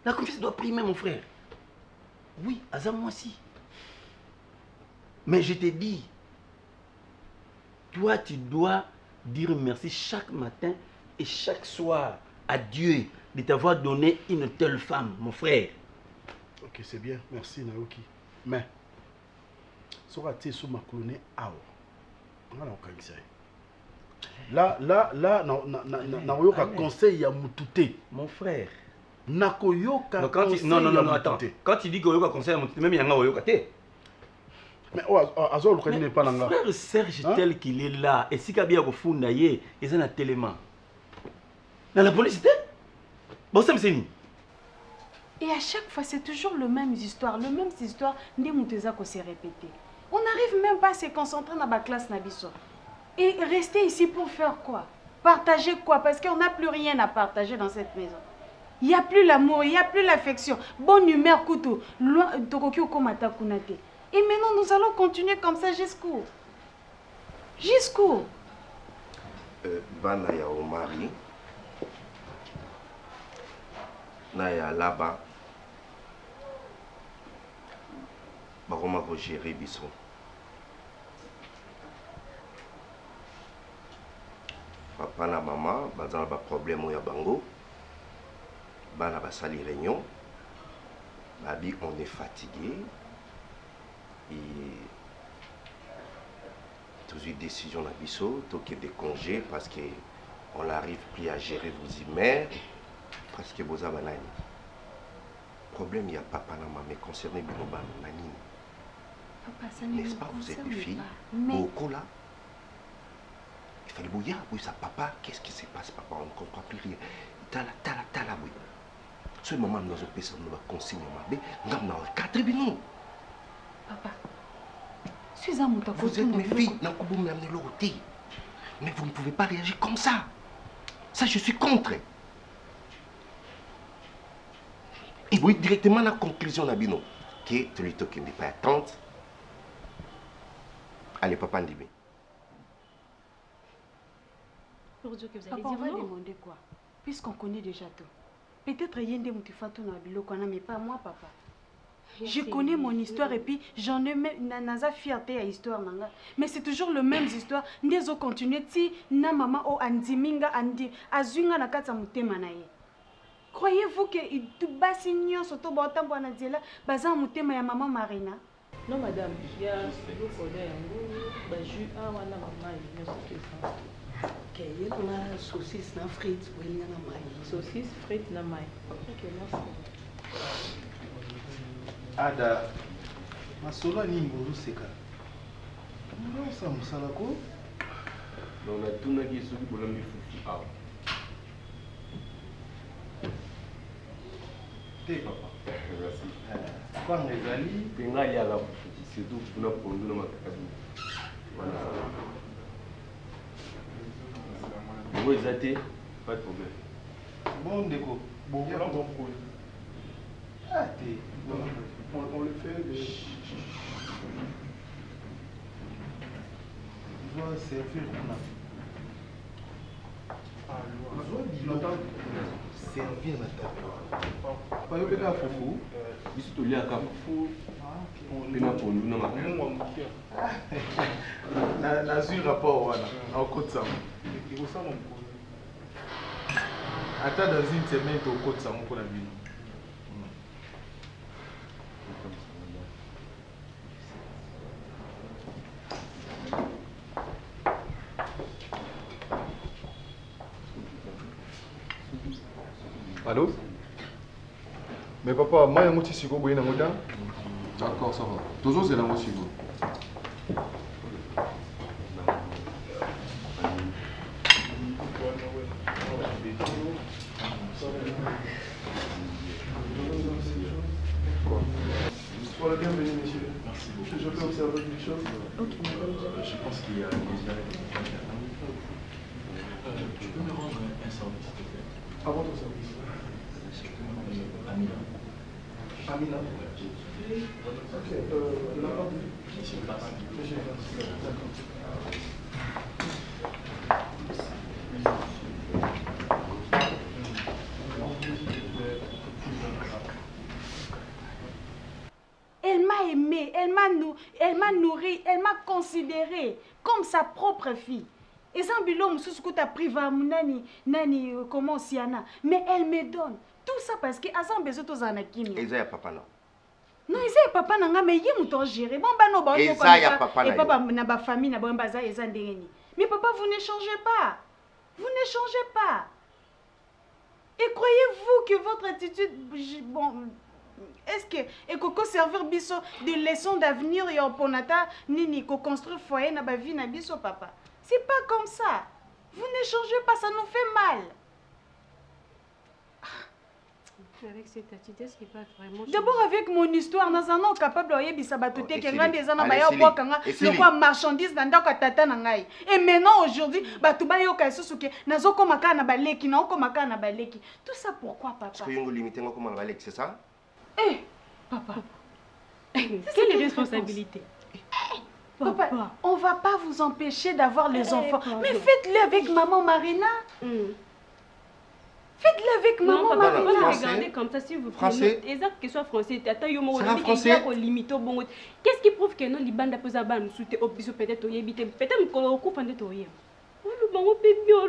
La confiance doit primer, mon frère. Oui, Asa moi si. Mais je te dis, toi tu dois dire merci chaque matin et chaque soir à Dieu de t'avoir donné une telle femme, mon frère. Ok, c'est bien, merci Naoki. Mais, si on a été sur ma clonée, là, Naoyoka conseil à Moutouté. Mon frère. Nakoyoka conseil. Non, attends. Quand tu dis que Yoka conseil à Moutouté, même il y en a Yoka té. Mais Azor le n'est pas là. Frère Serge tel qu'il est là, et si Kabia Kofunda yé, ils ont un téléman. Dans la police, bon, ça me c'est. Et à chaque fois, c'est toujours le même histoire, des mouteza qu'on s'est répété. On n'arrive même pas à se concentrer dans la classe Nabiso. Et rester ici pour faire quoi? Partager quoi? Parce qu'on n'a plus rien à partager dans cette maison. Il n'y a plus l'amour, il n'y a plus l'affection. Bonne humeur, Koutou. Et maintenant, nous allons continuer comme ça jusqu'où? Jusqu'où? Banaya Omari. Naya là-bas. Baroma va gérer Bisson. Papa na maman, bazana ba problème au Yabango. Bana ba sali réunion. Babi, on est fatigué. Et tous les décisions na Bisso, tout qui est des congés parce que on n'arrive plus à gérer vos mères. Parce que vous avez un problème, il y a papa et maman, mais concerné Binoba, Nani. N'est-ce pas, vous êtes des filles, beaucoup là. Il fallait bouillir, oui, ça, papa, qu'est-ce qui se passe, papa, on ne comprend plus rien. Tala, oui. Ce moment, nous avons fait nous consigne, nous avons quatre binous. Papa, vous êtes mes filles, mais vous ne pouvez pas réagir comme ça. Ça, je suis contre. Et oui, directement la conclusion Nabino, qui est celui qui n'est pas attente. Allez, papa Ndibé. Pour dire que vous allez dire, on va demander quoi? Puisqu'on connaît déjà tout. Peut-être qu'il y a des motivations dans le qu'on a, mais pas moi, papa. Je connais mon histoire et puis j'en ai même naza fierté à l'histoire. Mais c'est toujours le même histoire. Nous continuer si na maman o andiminga andi azunga na kata mutema na ye. Croyez-vous que tout bassignon surtout botam bona diela baza mutema ya maman Marina? Non madame, il y a le colère yango ba jus a wana maman il ne ça. OK, il y a saucisse na frites, oui na mai. Saucisse frites na mai. OK, merci. Ada masolo nini boruseka? Ndio sa musala ko? Non na tuna ki soki bolambi fufu awa. Te papa. Merci. Kwa ngezali pengali ala fufu surtout kuna pondu na makakabi. Voilà. Vous êtes pas de problème. Bon déco. Bon coup. Ah t'es. On le fait. On doit servir servir la table. Pas le cas foufou. Ici tu lis à foufou. Pena pondu na makakabi. Na zui rapport wana. Au côté ça. Il ressemble mon coup. Attends dans une semaine au côté ça mon coup la vie. Allô? Mais papa, moi, je suis sûr que je suis d'accord, ça va. Toujours, c'est là, moi, je Sois le bienvenu, monsieur. Merci beaucoup. Je peux observer quelque chose? Ok, madame. Je pense qu'il y a déjà... tu peux me rendre un service, s'il te plaît? À votre service. Amina. Amina. Ok, la part de... Monsieur Bass. Monsieur Bass, d'accord. Elle m'a aimée, elle m'a nourrie, elle m'a considérée comme sa propre fille. Et sans bilan, je privé nani comment siana, mais elle me donne tout ça parce que azan besoin de zanakimi. Et ça y a papa non. Non, il y a papa nanga mais il mouton géré. Bon bah non bah et ça y a papa et papa na ba famille na ba baza et zandengeni. Mais papa vous ne changez pas. Vous ne changez pas. Et croyez-vous que votre attitude bon est-ce que et qu'on servir biso de leçon d'avenir et ponata nini ko construire foyer na ba vie na biso papa. C'est pas comme ça. Vous ne changez pas, ça nous fait mal. Avec cette attitude, c'est pas vraiment... D'abord avec mon histoire, nous sommes capables de faire des choses qui marchandises dans le tata nangai. Et maintenant aujourd'hui, tout ça pourquoi papa? Est-ce que vous limitez comment la c'est ça? Eh, papa. Quelle est responsabilité? Papa, on ne va pas vous empêcher d'avoir les enfants. Mais faites-le avec maman Marina. Faites-le avec maman Marina. Regardez comme ça, s'il vous plaît. Français. Exact que soit français. Français. Qu'est-ce qui prouve que non, les bandes peuvent avoir nous souhaiter peut-être au yébité. Peut-être qu'on a coupé de toi. On peut bien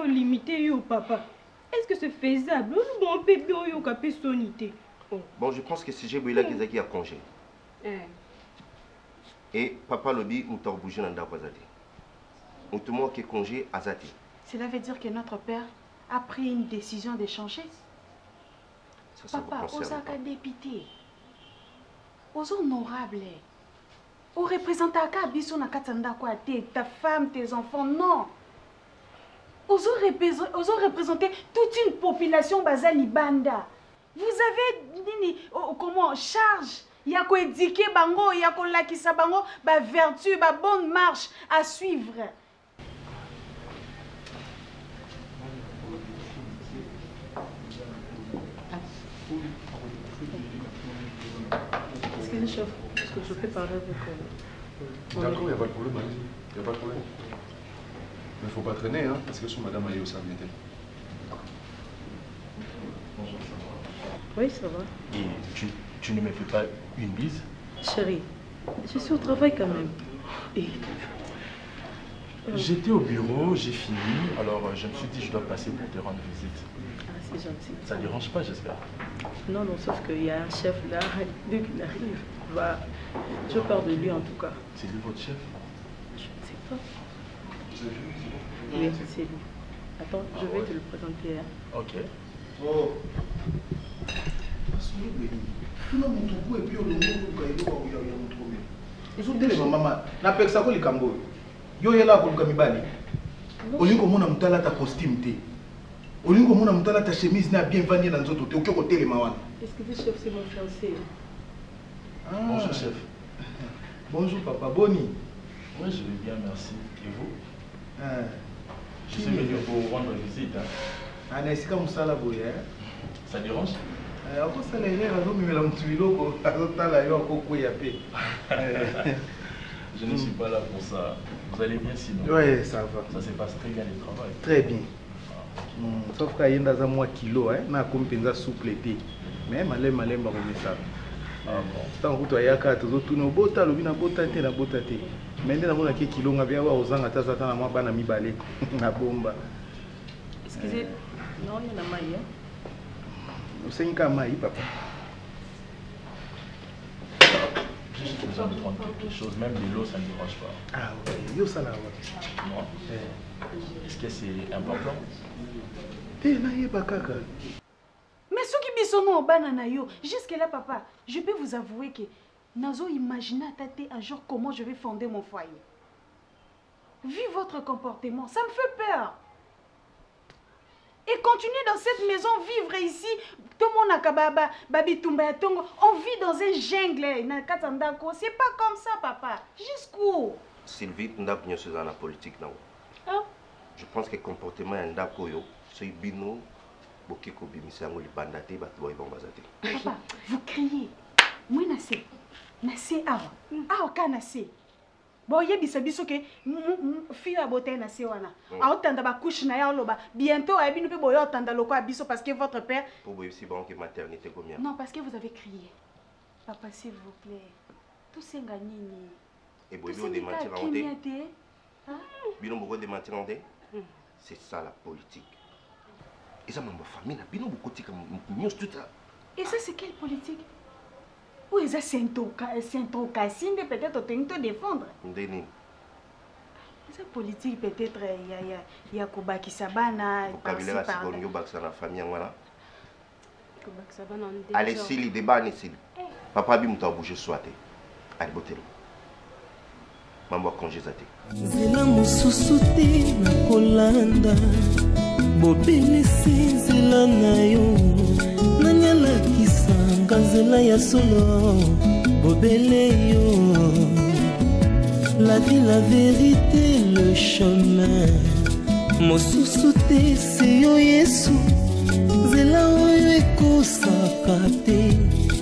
le limiter, papa. Est-ce que c'est faisable? On peut bien le caper sonité. Bon, je pense que si j'ai brûlé qui a congé. Et papa lobby nous t'a bougé dans l'endroit. Nous te montre que congé à Zati. Cela veut dire que notre père a pris une décision de changer. Papa, aux accords députés, aux honorables, aux représentants ta femme, tes enfants, non. Aux représenter toute une population basale banda. Vous avez comment charge. Il y a quoi éduquer bango, il y a quoi lakisa bango, ba vertu, ba bonne marche à suivre. Excusez chef, est-ce que je peux parler avec d'accord, il n'y a pas de problème, il n'y a pas de problème. Mais il ne faut pas traîner, hein, parce que sur madame elle est au service. Bonjour, ça va? Oui, ça va. Et tu ne me fais pas une bise? Chérie, je suis au travail quand même. Et... J'étais au bureau, j'ai fini, alors je me suis dit je dois passer pour te rendre visite. Ah, c'est gentil. Ça ne dérange pas, j'espère? Non, non, sauf qu'il y a un chef là, dès qu'il arrive, je parle de lui en tout cas. C'est lui votre chef? Je ne sais pas. Oui, c'est lui. Attends, je vais te le présenter. Hein. Ok. Oh. Tuna mutuku et puis le monde kailo ya mutuku. Ezotele mama na peksa ko likambo. Yo yela ko lukamibali. Olingo mona mutala ta costume te. Olingo mona mutala ta chemise na bien vandi na nzoto te okyo tele mawana. Excusez chef, c'est mon fiancé. Ah. Bonjour chef. Bonjour papa, Boni. Oui, je vais bien, merci. Et vous? Je suis Qui venu pour rendre visite. Hein. Ah, n'est-ce pas Moussala Boye? Ça dérange? Je ne suis pas là pour ça. Vous allez bien sinon? Oui, ça va. Ça se passe très bien le travail. Très bien. Sauf qu'il y a un mois kilo, na compensa souple été. Mais malem ba ça. Ah bon. Tant que tu as ka to tout no bota lobi na bota te na bota te. Mais ndena mona ke kilo ngabia wa ozanga ta na mwa bana mibale na bomba. Excusez. Non, il y en a maille. C'est un cas maille papa. Juste besoin de prendre quelque chose, même de l'eau, ça ne dérange pas. Ah oui, yo ça là. Moi. Est-ce que c'est important? Mais ce qui est son banana yo, jusque là papa, je peux vous avouer que Nazo imagine à tâter un jour comment je vais fonder mon foyer. Vu votre comportement, ça me fait peur. Et continuer dans cette maison, vivre ici, tout le monde a kababa, babi tumba tongo, on vit dans un jungle, c'est pas comme ça papa. Jusqu'où? Sylvie, nous avons besoin de la politique. Je pense que le comportement est un peu c'est bino, Papa, vous criez. Moi, nassé. Nassé, awa. Awa, ka nassé. Bon, il y a des gens qui fille à beauté nassé wana. A otanda ba couche na ya loba. Bientôt, a binu pe boyo otanda loko abiso parce que votre père. Pour vous aussi bon que maternité combien? Non, parce que vous avez crié. Papa, s'il vous plaît. Tout c'est gagné. Et boyo de mentir en dé. Bino beaucoup de mentir en dé. C'est ça la politique. Et ça, ma famille, bino beaucoup de tout ça. Et ça, c'est quelle politique? Ou est-ce que c'est un trocassin peut-être te défendre? Cette politique, peut-être, il y a Kobaki Sabana. Vocabulaire, c'est bon, il y a la famille. Allez, si le débat est ici. Papa, il m'a bougé soit. Allez, botez-le. Maman, congé zate. Zela mususu te na kolanda. Bobelesi zela na yo. Nanyalakisa nzela ya solo. Bobele yo. La vie, la vérité, le chemin. Mosusu te se yo Yesu. Zela oyo ekosaka te.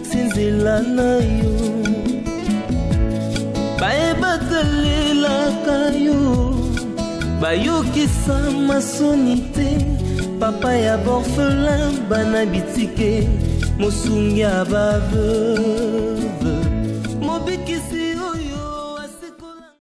Se nzela na yo. Baebatelelaka yo. Bayokisa masoni te. Papa ya borphelin bana bitike. Mosungi ya baveuve. Mobikisi